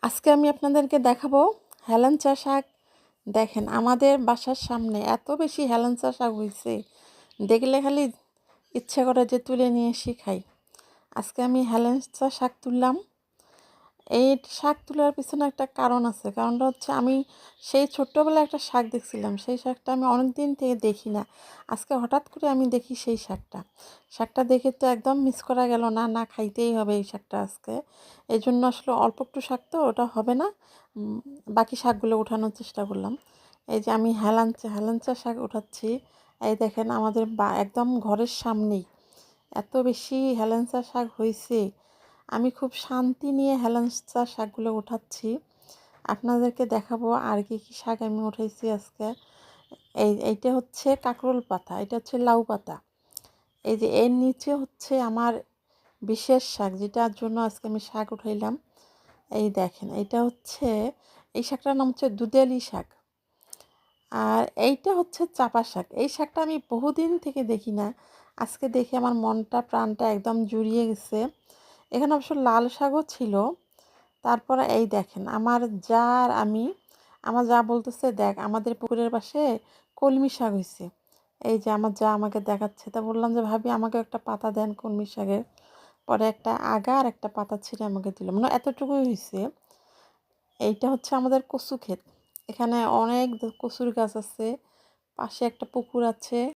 আজকে আমি আপনাদেরকে দেখাবো হেলেঞ্চা শাক। দেখেন আমাদের বাসার সামনে এত বেশি হেলেঞ্চা শাক হয়েছে, দেখলে খালি ইচ্ছে করে যে তুলে নিয়ে এসে খাই। আজকে আমি হেলেঞ্চা শাক তুললাম। এই শাক তোলার পিছনে একটা কারণ আছে। কারণটা হচ্ছে আমি সেই ছোট্টবেলায় একটা শাক দেখছিলাম, সেই শাকটা আমি অনেক দিন থেকে দেখি না। আজকে হঠাৎ করে আমি দেখি সেই শাকটা দেখে তো একদম মিস করা গেল না, না খাইতেই হবে এই শাকটা আজকে। এই জন্য আসলে অল্প একটু শাক তো ওটা হবে না, উম, বাকি শাকগুলো উঠানোর চেষ্টা করলাম। এই যে আমি হেলেঞ্চা শাক উঠাচ্ছি। এই দেখেন আমাদের একদম ঘরের সামনেই এত বেশি হেলেঞ্চা শাক হয়েছে। আমি খুব শান্তি নিয়ে হেলেঞ্চা শাকগুলো উঠাচ্ছি। আপনাদেরকে দেখাবো আর কি কি শাক আমি উঠাইছি আজকে। এইটা হচ্ছে কাঁকরোল পাতা, এটা হচ্ছে লাউ পাতা। এই যে এর নিচে হচ্ছে আমার বিশেষ শাক, যেটার জন্য আজকে আমি শাক উঠাইলাম। এই দেখেন এটা হচ্ছে, এই শাকটার নাম হচ্ছে দুধেলি শাক। আর এইটা হচ্ছে চাপা শাক। এই শাকটা আমি বহুদিন থেকে দেখি না, আজকে দেখে আমার মনটা প্রাণটা একদম জুড়িয়ে গেছে। এখানে অবশ্য লাল শাকও ছিল। তারপরে এই দেখেন আমার যা বলতেছে, দেখ আমাদের পুকুরের পাশে কলমি শাক হয়েছে। এই যে আমার যা আমাকে দেখাচ্ছে, তা বললাম যে ভাবি আমাকে একটা পাতা দেন কলমি শাকের। পরে একটা আগা আর একটা পাতা ছিঁড়ে আমাকে দিল, মানে এতটুকুই হয়েছে। এইটা হচ্ছে আমাদের কচু ক্ষেত। এখানে অনেক কচুর গাছ আছে, পাশে একটা পুকুর আছে।